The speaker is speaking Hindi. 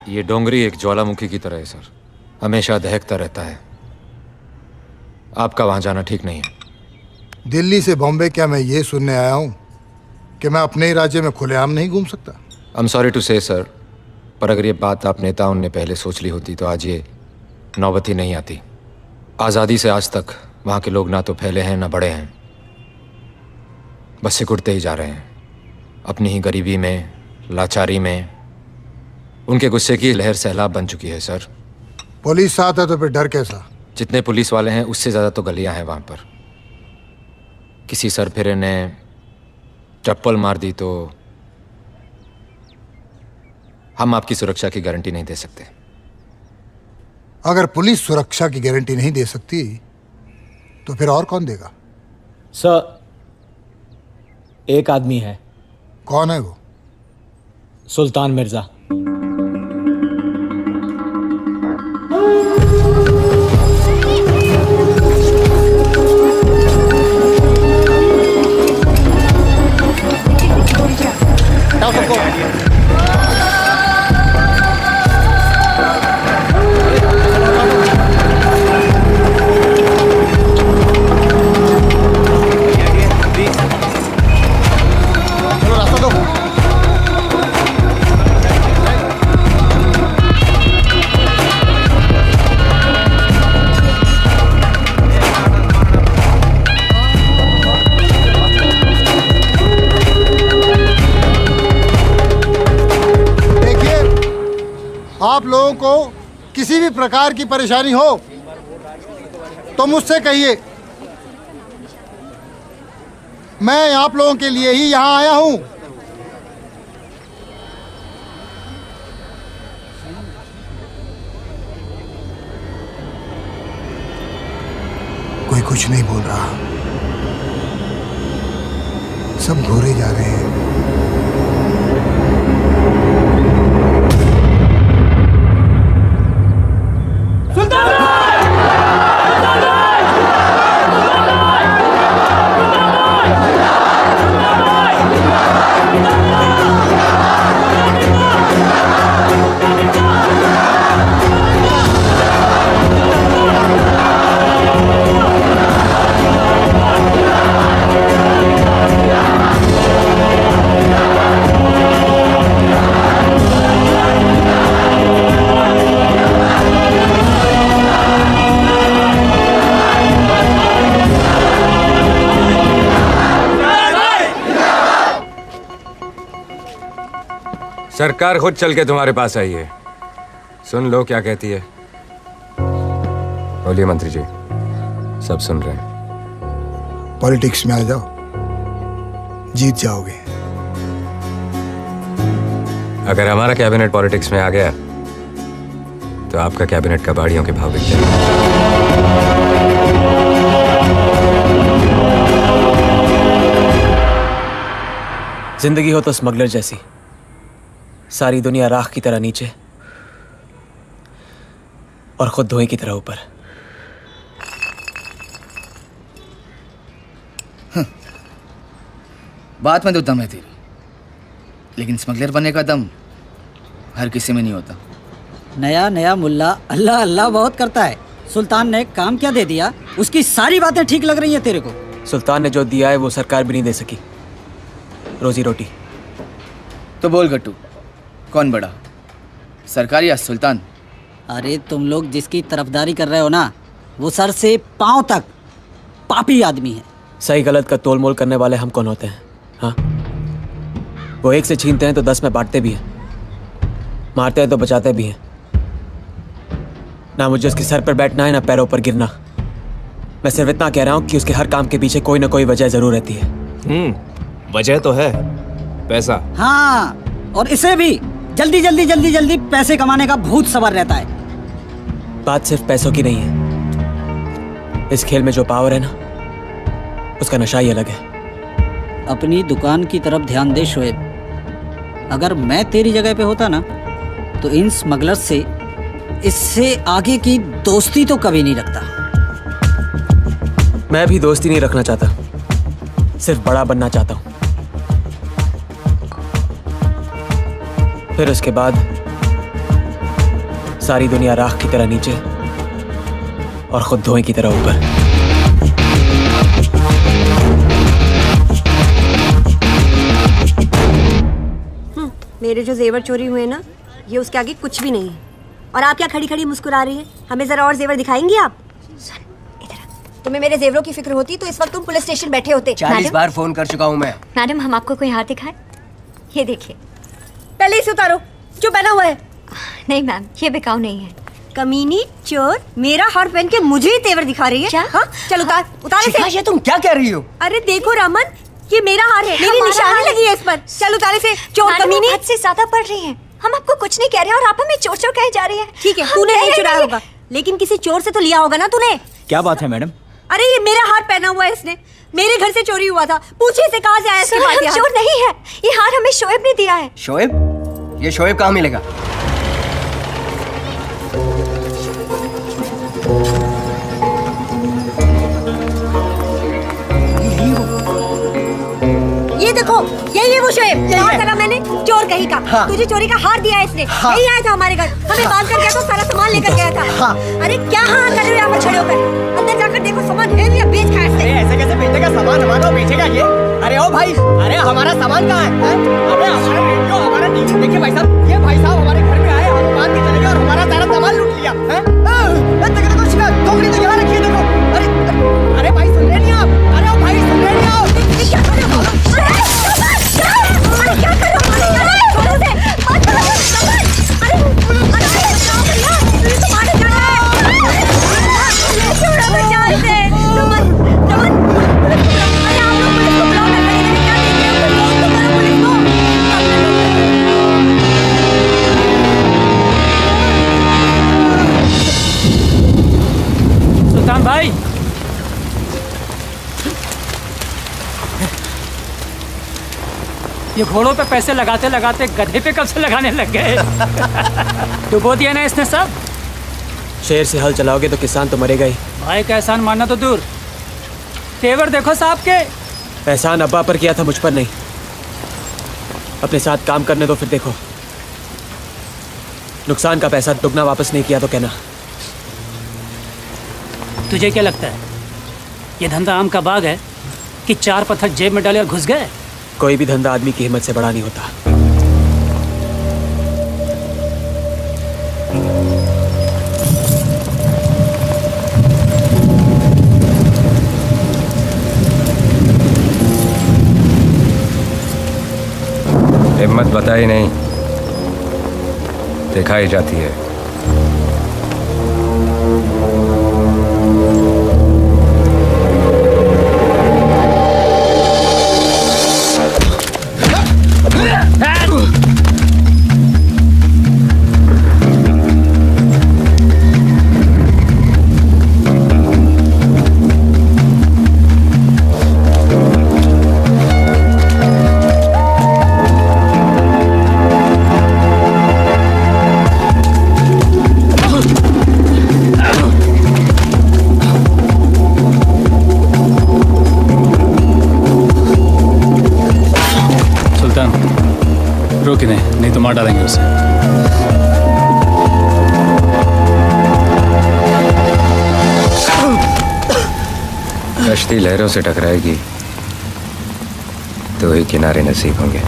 ये डोंगरी एक ज्वालामुखी की तरह है सर, हमेशा दहकता रहता है। आपका वहां जाना ठीक नहीं है। दिल्ली से बॉम्बे क्या मैं ये सुनने आया हूँ कि मैं अपने ही राज्य में खुलेआम नहीं घूम सकता? आई एम सॉरी टू से सर, पर अगर ये बात आप नेताओं ने पहले सोच ली होती तो आज ये नौबत ही नहीं आती। आज़ादी से आज तक वहाँ के लोग ना तो फैले हैं ना बड़े हैं, बस सिकुड़ते ही जा रहे हैं अपनी ही गरीबी में, लाचारी में। उनके गुस्से की लहर सैलाब बन चुकी है सर। पुलिस साथ है तो फिर डर कैसा? जितने पुलिस वाले हैं उससे ज़्यादा तो गलियां हैं वहाँ पर। किसी सरफिरे ने चप्पल मार दी तो हम आपकी सुरक्षा की गारंटी नहीं दे सकते। अगर पुलिस सुरक्षा की गारंटी नहीं दे सकती तो फिर और कौन देगा? सर, एक आदमी है। कौन है वो? सुल्तान मिर्जा। आप लोगों को किसी भी प्रकार की परेशानी हो तो मुझसे कहिए। मैं आप लोगों के लिए ही यहाँ आया हूँ। कोई कुछ नहीं बोल रहा, सब घूरे जा रहे हैं। सरकार खुद चल के तुम्हारे पास आई है, सुन लो क्या कहती है। बोलिए मंत्री जी, सब सुन रहे हैं। पॉलिटिक्स में आ जाओ, जीत जाओगे। अगर हमारा कैबिनेट पॉलिटिक्स में आ गया तो आपका कैबिनेट कबाड़ियों के भाव बिक जाएगा। जिंदगी हो तो स्मगलर जैसी, सारी दुनिया राख की तरह नीचे और खुद धुएं की तरह ऊपर। बात में तो दम है तेरी, लेकिन स्मगलर बनने का दम हर किसी में नहीं होता। नया नया मुल्ला अल्लाह अल्लाह बहुत करता है। सुल्तान ने काम क्या दे दिया, उसकी सारी बातें ठीक लग रही हैं तेरे को? सुल्तान ने जो दिया है वो सरकार भी नहीं दे सकी, रोजी रोटी। तो बोल गट्टू, कौन बड़ा, सरकार या सुल्तान? अरे तुम लोग जिसकी तरफदारी कर रहे हो ना, वो सर से पांव तक पापी आदमी है। सही गलत का तोल मोल करने वाले हम कौन होते हैं? हाँ, वो एक से छीनते हैं तो 10 में बांटते भी हैं, मारते हैं तो बचाते भी हैं। ना मुझे उसके सर पर बैठना है ना पैरों पर गिरना। मैं सिर्फ इतना कह रहा हूँ कि उसके हर काम के पीछे कोई ना कोई वजह जरूर रहती है। वजह तो है पैसा। हाँ, और इसे भी जल्दी पैसे कमाने का भूत सवार रहता है। बात सिर्फ पैसों की नहीं है, इस खेल में जो पावर है ना, उसका नशा ही अलग है। अपनी दुकान की तरफ ध्यान दे शोएब। अगर मैं तेरी जगह पे होता ना तो इन स्मगलर्स से इससे आगे की दोस्ती तो कभी नहीं रखता। मैं भी दोस्ती नहीं रखना चाहता, सिर्फ बड़ा बनना चाहता हूं। फिर उसके बाद सारी दुनिया राख की तरह नीचे और खुद धुएं की तरह ऊपर। मेरे जो जेवर चोरी हुए ना, ये उसके आगे कुछ भी नहीं है। और आप क्या खड़ी खड़ी मुस्कुरा रही हैं? हमें जरा और जेवर दिखाएंगी आप? तुम्हें मेरे जेवरों की फिक्र होती तो इस वक्त तुम पुलिस स्टेशन बैठे होते। 40 बार फोन कर चुका हूँ मैं। मैडम, हम आपको कोई हार दिखाएं? ये देखिए। पहले इसे उतारो जो पहना हुआ है। नहीं मैम, ये बिकाऊ नहीं है। कमीनी चोर, मेरा हार पहन के मुझे ही तेवर दिखा रही है। क्या? हाँ, चल उतार उतार शिखा, इसे। ये तुम क्या कह रही हो? अरे देखो रामन, ये मेरा हार है, मेरी हमारा निशानी हार है। लगी है इस पर। चल उतार इसे चोर मैडम, कमीनी। आप हद से ज्यादा पढ़ रही हैं। हम आपको कुछ नहीं कह रहे और आप हमें चोर चोर कहे जा रही हैं। ठीक है, हम तूने कह नहीं रहे चुराया होगा, लेकिन किसी चोर से तो लिया होगा ना तूने। क्या बात है मैडम? अरे ये मेरा हार पहना हुआ है इसने, मेरे घर से चोरी हुआ था। पूछे इसे कहाँ से आया इसके सर, पास हम ये हार? चोर नहीं है। ये हार हमें शोएब ने दिया है। शोएब? ये शोएब कहाँ मिलेगा? ये देखो, यही है वो शोएब। कहा था ना मैंने, चोर कहीं का। हाँ। तुझे चोरी का हार दिया है इसने। हाँ। यही आया था हमारे घर, हमें बांध कर गया तो सारा सामान लेकर गया था। हाँ। अरे क्या हाँ कर रहे हो यहाँ पर खड़े होकर? अंदर जाकर देखो सामान है या बेच खाया इसने। ऐसे कैसे बेचेगा सामान? हमारा बेचेगा ये? अरे ओ भाई, अरे हमारा सामान कहाँ है? अरे हमारा रेडियो, हमारा टीवी। देखिए भाई साहब, ये भाई साहब हमारे घर में आए, हम बांध के चले गए और हमारा सारा सामान लूट लिया। देखो शिखा, टोकरी तो यहाँ रखी है, देखो। अरे भाई सुन रहे नहीं आप? अरे ओ भाई सुन रहे नहीं आप? क्या कर रहे हो? अरे क्या कर रहे हो? छोड़ो उसे, मत करो उसे, अरे तो मारे जा रहा है। छोड़ो बच्चा इसे। रमन, अरे आप लोग पुलिस को बुलाओ ना, क्या देख रहे हो? फोन तो करो पुलिस को। सुल्तान भाई, ये घोड़ों पे पैसे लगाते लगाते गधे पे कब से लगाने लग गए? डुबो दिया ना इसने सब। शेर से हल चलाओगे तो किसान तो मरेगा ही। भाई का एहसान मानना तो दूर, तेवर देखो साहब के। एहसान अब्बा पर किया था, मुझ पर नहीं। अपने साथ काम करने दो, फिर देखो। नुकसान का पैसा दुगना वापस नहीं किया तो कहना। तुझे क्या लगता है ये धंधा आम का बाग है कि 4 पत्थर जेब में डाले और घुस गए? कोई भी धंधा आदमी की हिम्मत से बड़ा नहीं होता। हिम्मत बताई नहीं, दिखाई जाती है। रोक इन्हें, नहीं तो मार डालेंगे उसे। कश्ती लहरों से टकराएगी तो ही किनारे नसीब होंगे।